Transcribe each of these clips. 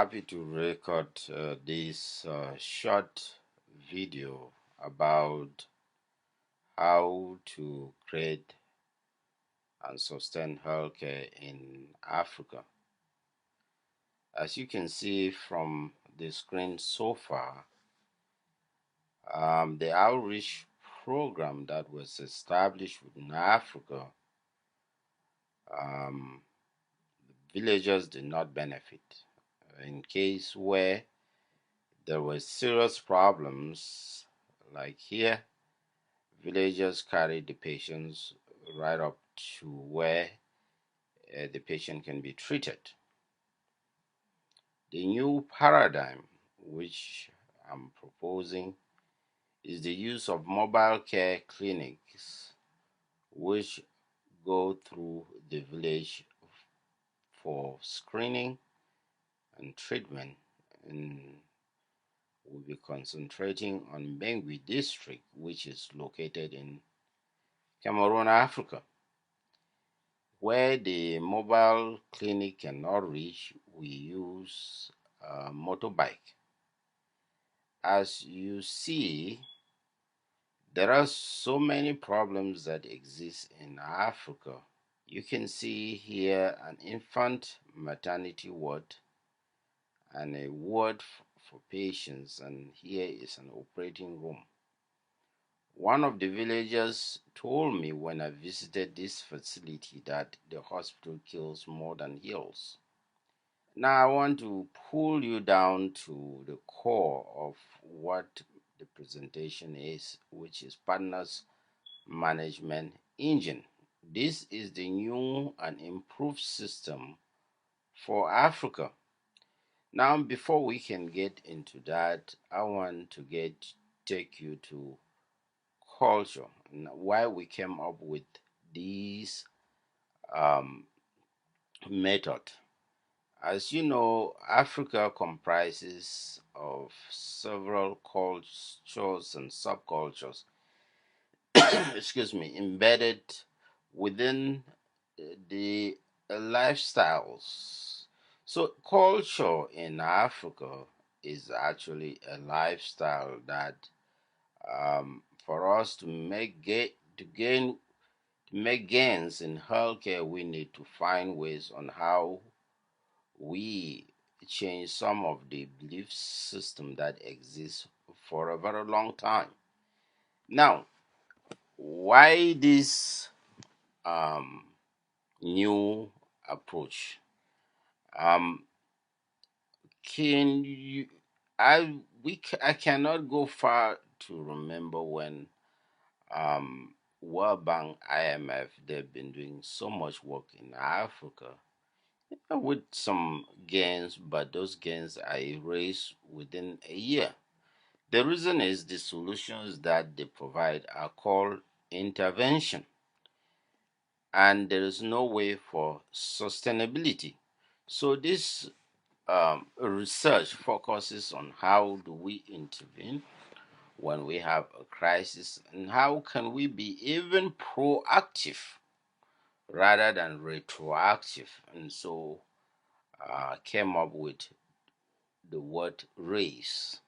happy to record this short video about how to create and sustain healthcare in Africa. As you can see from the screen so far, the outreach program that was established within Africa, um, villagers did not benefit. In case where there were serious problems, like here, villagers carry the patients right up to where the patient can be treated. The new paradigm which I'm proposing is the use of mobile care clinics which go through the village for screening and treatment, and we'll be concentrating on Bengui district, which is located in Cameroon, Africa. Where the mobile clinic cannot reach, we use a motorbike. As you see, there are so many problems that exist in Africa. You can see here an infant maternity ward and a ward for patients, and here is an operating room. One of the villagers told me when I visited this facility that the hospital kills more than heals. Now, I want to pull you down to the core of what the presentation is, which is Partners Management Engine. This is the new and improved system for Africa. Now, before we can get into that, I want to take you to culture and why we came up with these um, method. As you know, Africa comprises of several cultures and subcultures, excuse me, embedded within the lifestyles. So, culture in Africa is actually a lifestyle that, for us to make gains in healthcare, we need to find ways on how we change some of the belief system that exists for a very long time. Now, why this um, new approach? Um, can you? I cannot go far to remember when World Bank, IMF, they've been doing so much work in Africa with some gains, but those gains are erased within a year. The reason is the solutions that they provide are called intervention, and there is no way for sustainability. So this research focuses on how do we intervene when we have a crisis, and how can we be even proactive rather than retroactive. And so came up with the word race.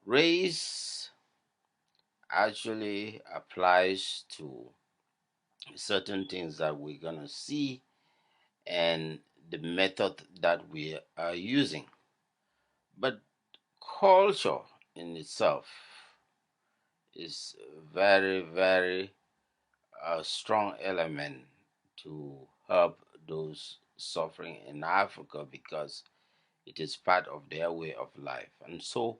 Race actually applies to certain things that we're going to see and the method that we are using. But culture in itself is very, very strong element to help those suffering in Africa because it is part of their way of life. And so,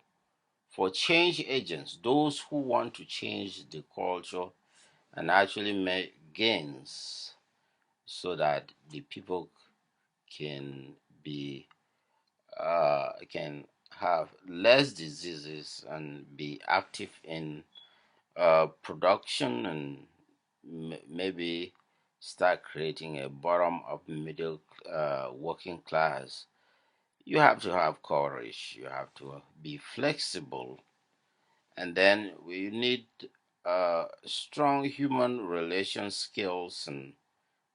for change agents, those who want to change the culture and actually make gains so that the people can be can have less diseases and be active in production, and maybe start creating a bottom of middle working class. You have to have courage, you have to be flexible, and then we need strong human relation skills and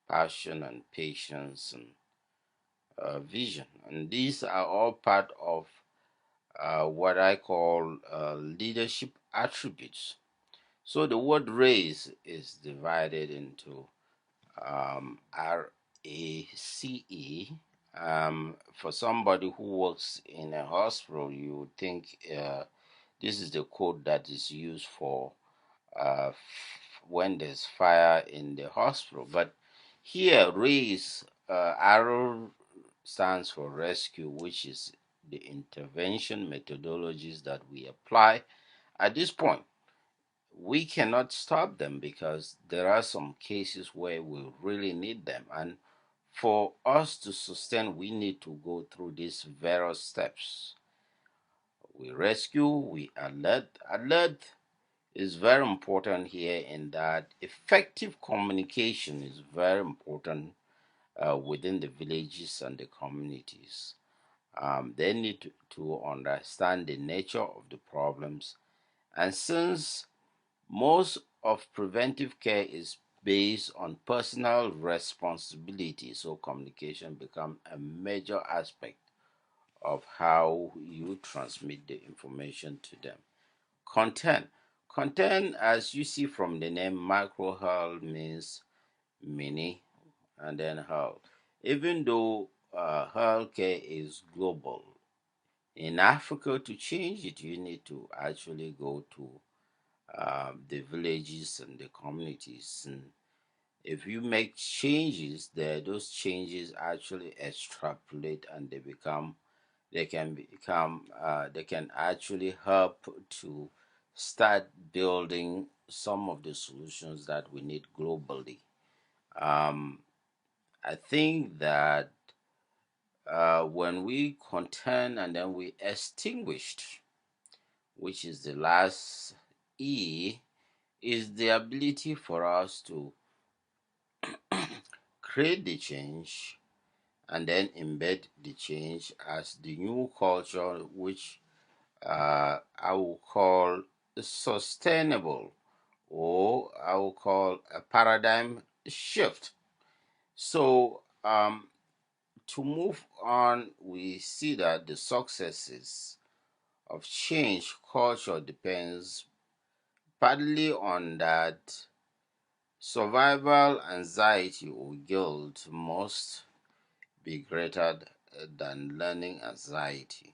passion and patience and vision. And these are all part of what I call leadership attributes. So the word race is divided into RACE. For somebody who works in a hospital, you would think this is the code that is used for when there's fire in the hospital. But here, RACE, R stands for rescue, which is the intervention methodologies that we apply at this point. We cannot stop them because there are some cases where we really need them. And for us to sustain, we need to go through these various steps. We rescue, we alert. Alert is very important here in that effective communication is very important within the villages and the communities. They need to understand the nature of the problems. And since most of preventive care is based on personal responsibility, so communication becomes a major aspect of how you transmit the information to them. Content. Content, as you see from the name, micro health means mini and then health. Even though healthcare is global, in Africa, to change it, you need to actually go to the villages and the communities. And if you make changes there, those changes actually extrapolate and they can actually help to start building some of the solutions that we need globally. Um, I think that when we contend and then we extinguished, which is the last E, is the ability for us to create the change and then embed the change as the new culture, which I will call sustainable, or I will call a paradigm shift. So, to move on, we see that the successes of change culture depends partly on that survival anxiety or guilt must be greater than learning anxiety.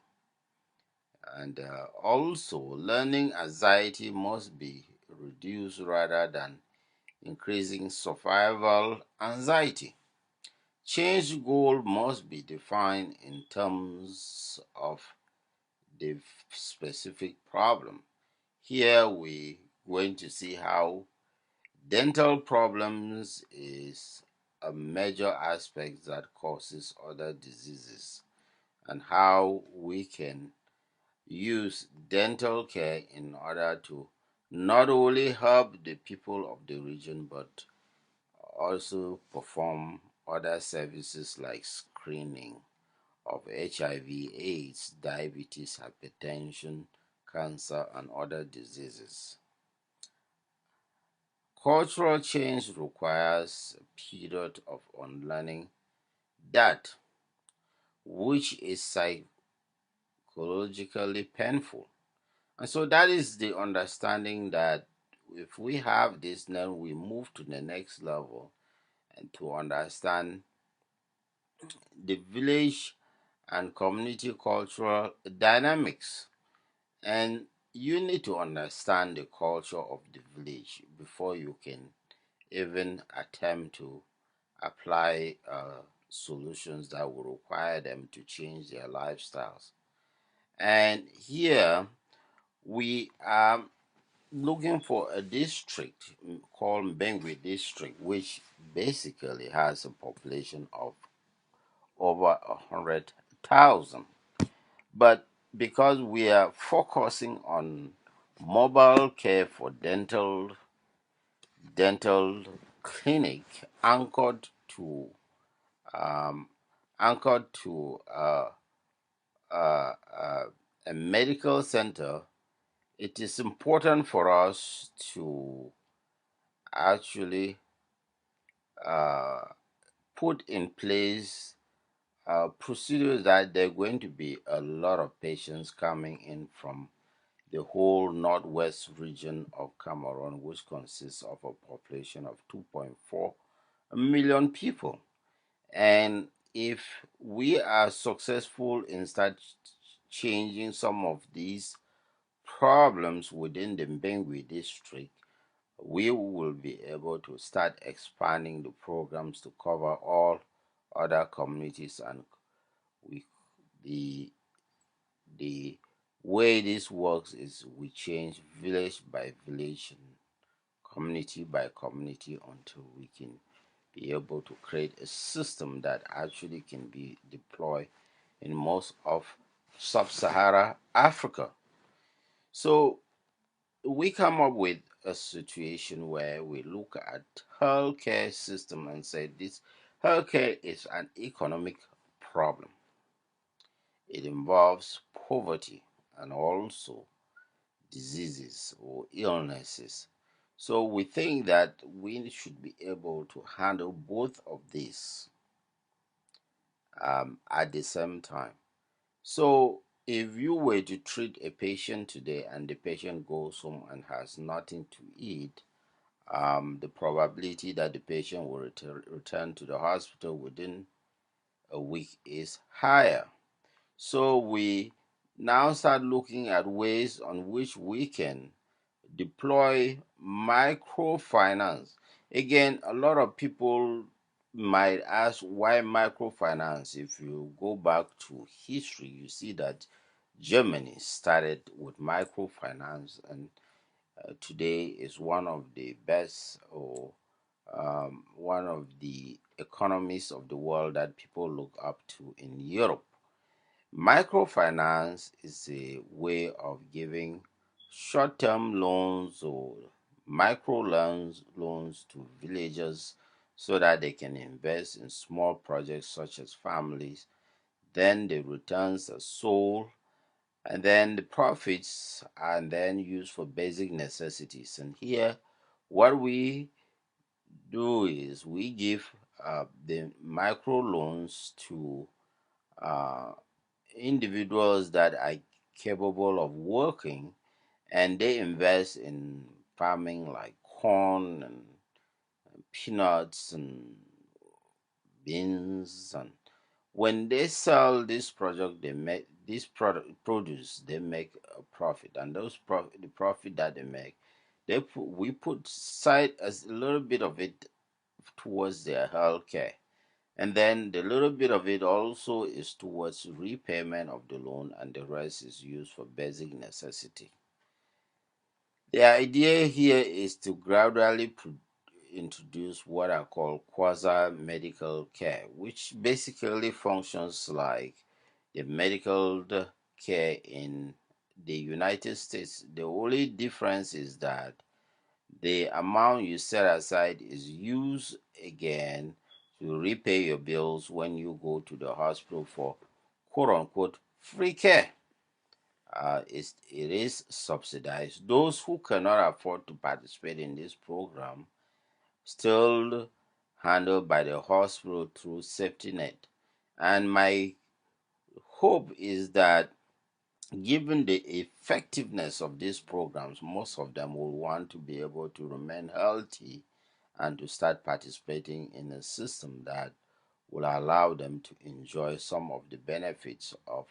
And also, learning anxiety must be reduced rather than increasing survival anxiety. Change goal must be defined in terms of the specific problem. Here we going to see how dental problems is a major aspect that causes other diseases and how we can use dental care in order to not only help the people of the region but also perform other services like screening of HIV, AIDS, diabetes, hypertension, cancer, and other diseases. Cultural change requires a period of unlearning that which is psychologically painful. And so that is the understanding that if we have this, then we move to the next level and to understand the village and community cultural dynamics. And you need to understand the culture of the village before you can even attempt to apply solutions that will require them to change their lifestyles. And here we are looking for a district called Bengui District, which basically has a population of over 100,000. But because we are focusing on mobile care for dental clinic um, anchored to uh, uh, a medical center, it is important for us to actually uh, put in place procedure is that there are going to be a lot of patients coming in from the whole northwest region of Cameroon, which consists of a population of 2.4 million people. And if we are successful in start changing some of these problems within the Mbengui district, we will be able to start expanding the programs to cover all other communities. And we the the way this works is we change village by village and community by community until we can be able to create a system that actually can be deployed in most of sub-Sahara Africa. So we come up with a situation where we look at healthcare system and say this healthcare is an economic problem. It involves poverty and also diseases or illnesses. So we think that we should be able to handle both of these at the same time. So if you were to treat a patient today and the patient goes home and has nothing to eat, the probability that the patient will return to the hospital within a week is higher. So we now start looking at ways on which we can deploy microfinance. Again, a lot of people might ask why microfinance. If you go back to history, you see that Germany started with microfinance, and today is one of the best or one of the economies of the world that people look up to in Europe. Microfinance is a way of giving short-term loans or loans to villagers so that they can invest in small projects such as families. Then the returns are sold, and then the profits are then used for basic necessities. And here, what we do is we give the micro loans to uh, individuals that are capable of working, and they invest in farming like corn and peanuts and beans. And when they sell this product, they make this product produce, they make a profit. And the profit that they make, we put side as a little bit of it towards their health care. And then the little bit of it also is towards repayment of the loan, and the rest is used for basic necessity. The idea here is to gradually introduce what I call quasi medical care, which basically functions like the medical care in the United States. The only difference is that the amount you set aside is used again to repay your bills when you go to the hospital for quote unquote free care. It is subsidized. Those who cannot afford to participate in this program still handled by the hospital through safety net. And my hope is that given the effectiveness of these programs, most of them will want to be able to remain healthy and to start participating in a system that will allow them to enjoy some of the benefits of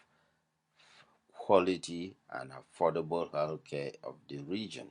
quality and affordable healthcare of the region.